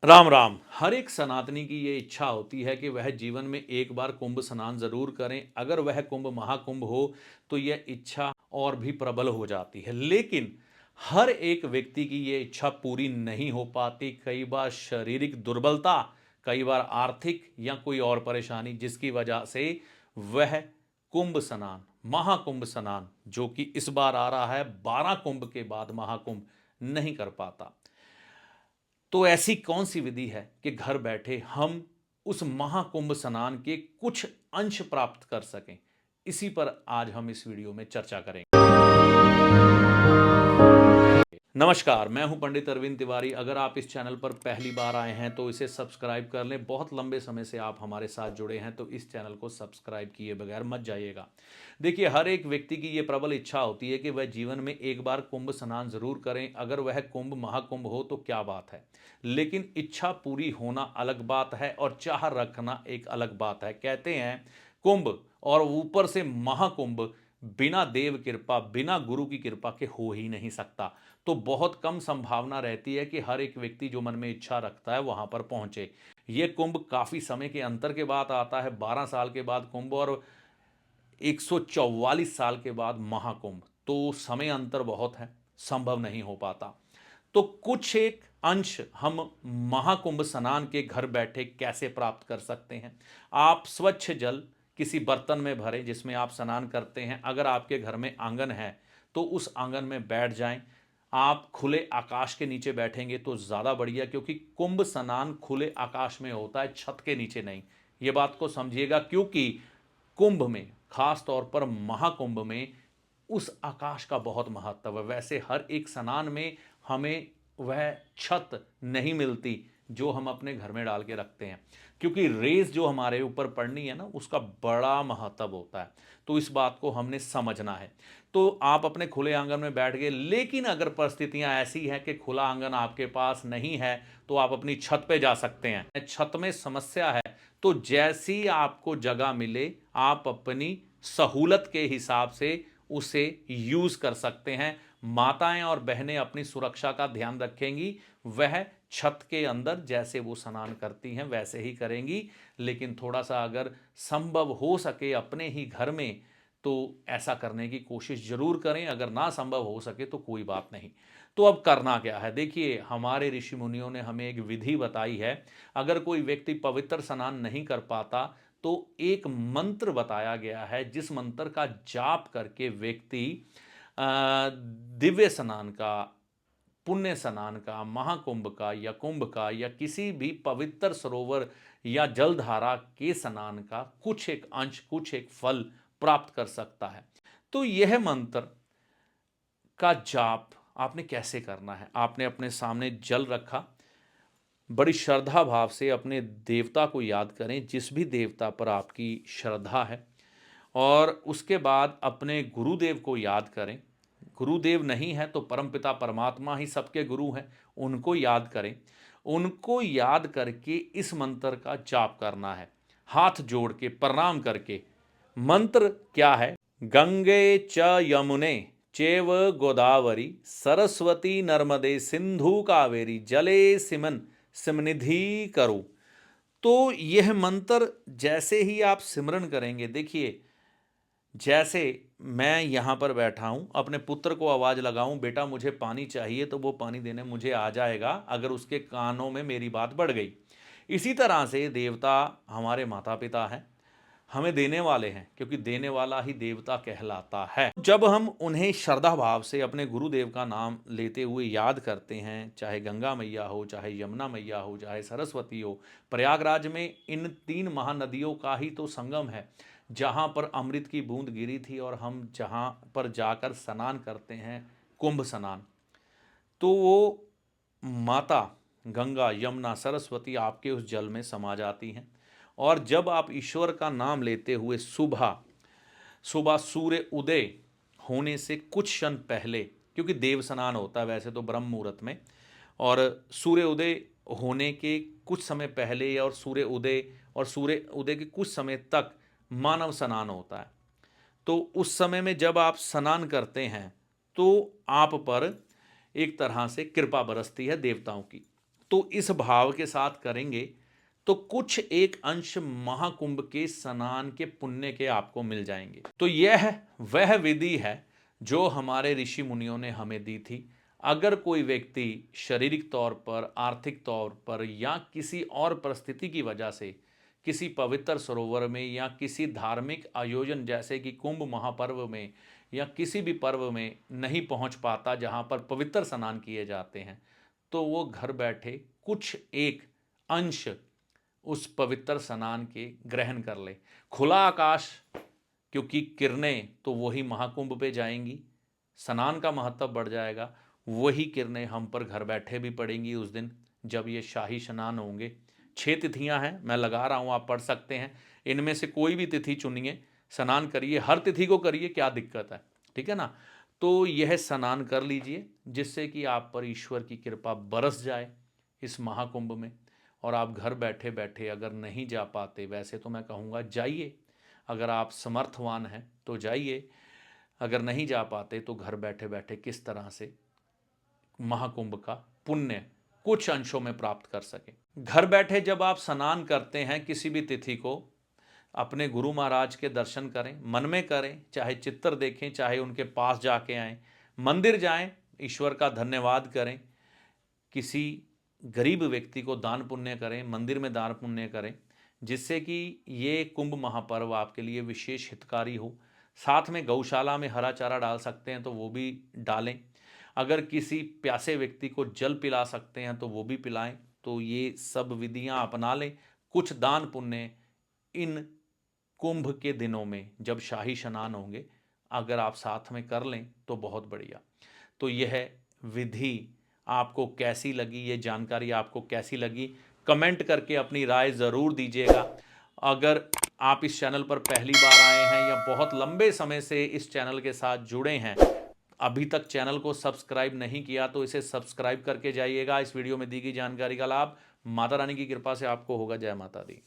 राम राम। हर एक सनातनी की ये इच्छा होती है कि वह जीवन में एक बार कुंभ स्नान जरूर करें। अगर वह कुंभ महाकुंभ हो तो यह इच्छा और भी प्रबल हो जाती है, लेकिन हर एक व्यक्ति की ये इच्छा पूरी नहीं हो पाती। कई बार शारीरिक दुर्बलता, कई बार आर्थिक या कोई और परेशानी, जिसकी वजह से वह कुंभ स्नान, महाकुंभ स्नान जो कि इस बार आ रहा है 12 कुंभ के बाद महाकुंभ, नहीं कर पाता। तो ऐसी कौन सी विधि है कि घर बैठे हम उस महाकुंभ स्नान के कुछ अंश प्राप्त कर सकें? इसी पर आज हम इस वीडियो में चर्चा करेंगे। नमस्कार, मैं हूं पंडित अरविंद तिवारी। अगर आप इस चैनल पर पहली बार आए हैं तो इसे सब्सक्राइब कर लें। बहुत लंबे समय से आप हमारे साथ जुड़े हैं तो इस चैनल को सब्सक्राइब किए बगैर मत जाइएगा। देखिए, हर एक व्यक्ति की ये प्रबल इच्छा होती है कि वह जीवन में एक बार कुंभ स्नान जरूर करें। अगर वह कुंभ महाकुंभ हो तो क्या बात है, लेकिन इच्छा पूरी होना अलग बात है और चाह रखना एक अलग बात है। कहते हैं कुंभ और ऊपर से महाकुंभ बिना देव कृपा, बिना गुरु की कृपा के हो ही नहीं सकता। तो बहुत कम संभावना रहती है कि हर एक व्यक्ति जो मन में इच्छा रखता है वहां पर पहुंचे। ये कुंभ काफी समय के अंतर के बाद आता है। 12 साल के बाद कुंभ और 144 साल के बाद महाकुंभ, तो समय अंतर बहुत है, संभव नहीं हो पाता। तो कुछ एक अंश हम महाकुंभ स्नान के घर बैठे कैसे प्राप्त कर सकते हैं? आप स्वच्छ जल किसी बर्तन में भरें जिसमें आप स्नान करते हैं। अगर आपके घर में आंगन है तो उस आंगन में बैठ जाएं। आप खुले आकाश के नीचे बैठेंगे तो ज़्यादा बढ़िया, क्योंकि कुंभ स्नान खुले आकाश में होता है, छत के नीचे नहीं। ये बात को समझिएगा, क्योंकि कुंभ में, खास तौर पर महाकुंभ में, उस आकाश का बहुत महत्व है। वैसे हर एक स्नान में हमें वह छत नहीं मिलती जो हम अपने घर में डाल के रखते हैं, क्योंकि रेस जो हमारे ऊपर पड़नी है ना, उसका बड़ा महत्व होता है। तो इस बात को हमने समझना है। तो आप अपने खुले आंगन में बैठ गए, लेकिन अगर परिस्थितियां ऐसी हैं कि खुला आंगन आपके पास नहीं है तो आप अपनी छत पे जा सकते हैं। छत में समस्या है तो जैसी आपको जगह मिले आप अपनी सहूलत के हिसाब से उसे यूज कर सकते हैं। माताएं और बहनें अपनी सुरक्षा का ध्यान रखेंगी, वह छत के अंदर जैसे वो स्नान करती हैं वैसे ही करेंगी। लेकिन थोड़ा सा अगर संभव हो सके अपने ही घर में तो ऐसा करने की कोशिश जरूर करें। अगर ना संभव हो सके तो कोई बात नहीं। तो अब करना क्या है? देखिए, हमारे ऋषि मुनियों ने हमें एक विधि बताई है। अगर कोई व्यक्ति पवित्र स्नान नहीं कर पाता तो एक मंत्र बताया गया है, जिस मंत्र का जाप करके व्यक्ति दिव्य स्नान का, पुण्य स्नान का, महाकुंभ का या कुंभ का या किसी भी पवित्र सरोवर या जलधारा के स्नान का कुछ एक अंश, कुछ एक फल प्राप्त कर सकता है। तो यह मंत्र का जाप आपने कैसे करना है? आपने अपने सामने जल रखा, बड़ी श्रद्धा भाव से अपने देवता को याद करें, जिस भी देवता पर आपकी श्रद्धा है, और उसके बाद अपने गुरुदेव को याद करें। गुरुदेव नहीं है तो परमपिता परमात्मा ही सबके गुरु हैं, उनको याद करें। उनको याद करके इस मंत्र का जाप करना है, हाथ जोड़ के प्रणाम करके। मंत्र क्या है? गंगे च यमुने चैव गोदावरी सरस्वती नर्मदे सिंधु कावेरी जले सिमन सिमनिधि करो। तो यह मंत्र जैसे ही आप सिमरन करेंगे, देखिए, जैसे मैं यहाँ पर बैठा हूँ, अपने पुत्र को आवाज़ लगाऊं बेटा मुझे पानी चाहिए, तो वो पानी देने मुझे आ जाएगा अगर उसके कानों में मेरी बात बढ़ गई। इसी तरह से देवता हमारे माता पिता हैं, हमें देने वाले हैं, क्योंकि देने वाला ही देवता कहलाता है। जब हम उन्हें श्रद्धा भाव से अपने गुरुदेव का नाम लेते हुए याद करते हैं, चाहे गंगा मैया हो, चाहे यमुना मैया हो, चाहे सरस्वती हो, प्रयागराज में इन 3 महानदियों का ही तो संगम है जहाँ पर अमृत की बूंद गिरी थी, और हम जहाँ पर जाकर स्नान करते हैं कुंभ स्नान, तो वो माता गंगा, यमुना, सरस्वती आपके उस जल में समा जाती हैं। और जब आप ईश्वर का नाम लेते हुए सुबह सुबह सूर्य उदय होने से कुछ क्षण पहले, क्योंकि देव स्नान होता है वैसे तो ब्रह्म मुहूर्त में, और सूर्य उदय होने के कुछ समय पहले और सूर्य उदय के कुछ समय तक मानव स्नान होता है। तो उस समय में जब आप स्नान करते हैं तो आप पर एक तरह से कृपा बरसती है देवताओं की। तो इस भाव के साथ करेंगे तो कुछ एक अंश महाकुंभ के स्नान के पुण्य के आपको मिल जाएंगे। तो यह वह विधि है जो हमारे ऋषि मुनियों ने हमें दी थी। अगर कोई व्यक्ति शारीरिक तौर पर, आर्थिक तौर पर या किसी और परिस्थिति की वजह से किसी पवित्र सरोवर में या किसी धार्मिक आयोजन जैसे कि कुंभ महापर्व में या किसी भी पर्व में नहीं पहुंच पाता जहां पर पवित्र स्नान किए जाते हैं, तो वो घर बैठे कुछ एक अंश उस पवित्र स्नान के ग्रहण कर ले। खुला आकाश, क्योंकि किरणें तो वही महाकुंभ पे जाएंगी, स्नान का महत्व बढ़ जाएगा। वही किरणें हम पर घर बैठे भी पड़ेंगी उस दिन जब ये शाही स्नान होंगे। 6 तिथियां हैं, मैं लगा रहा हूँ, आप पढ़ सकते हैं। इनमें से कोई भी तिथि चुनिए, स्नान करिए, हर तिथि को करिए, क्या दिक्कत है, ठीक है ना। तो यह स्नान कर लीजिए जिससे कि आप पर ईश्वर की कृपा बरस जाए इस महाकुंभ में। और आप घर बैठे बैठे अगर नहीं जा पाते, वैसे तो मैं कहूँगा जाइए, अगर आप समर्थवान हैं तो जाइए, अगर नहीं जा पाते तो घर बैठे बैठे किस तरह से महाकुंभ का पुण्य कुछ अंशों में प्राप्त कर सके। घर बैठे जब आप स्नान करते हैं किसी भी तिथि को, अपने गुरु महाराज के दर्शन करें, मन में करें, चाहे चित्र देखें, चाहे उनके पास जाके आएँ, मंदिर जाएं, ईश्वर का धन्यवाद करें, किसी गरीब व्यक्ति को दान पुण्य करें, मंदिर में दान पुण्य करें, जिससे कि ये कुंभ महापर्व आपके लिए विशेष हितकारी हो। साथ में गौशाला में हरा चारा डाल सकते हैं तो वो भी डालें। अगर किसी प्यासे व्यक्ति को जल पिला सकते हैं तो वो भी पिलाएं। तो ये सब विधियां अपना लें। कुछ दान पुण्य इन कुंभ के दिनों में जब शाही स्नान होंगे अगर आप साथ में कर लें तो बहुत बढ़िया। तो यह विधि आपको कैसी लगी, ये जानकारी आपको कैसी लगी, कमेंट करके अपनी राय ज़रूर दीजिएगा। अगर आप इस चैनल पर पहली बार आए हैं या बहुत लंबे समय से इस चैनल के साथ जुड़े हैं, अभी तक चैनल को सब्सक्राइब नहीं किया तो इसे सब्सक्राइब करके जाइएगा। इस वीडियो में दी गई जानकारी का लाभ माता रानी की कृपा से आपको होगा। जय माता दी।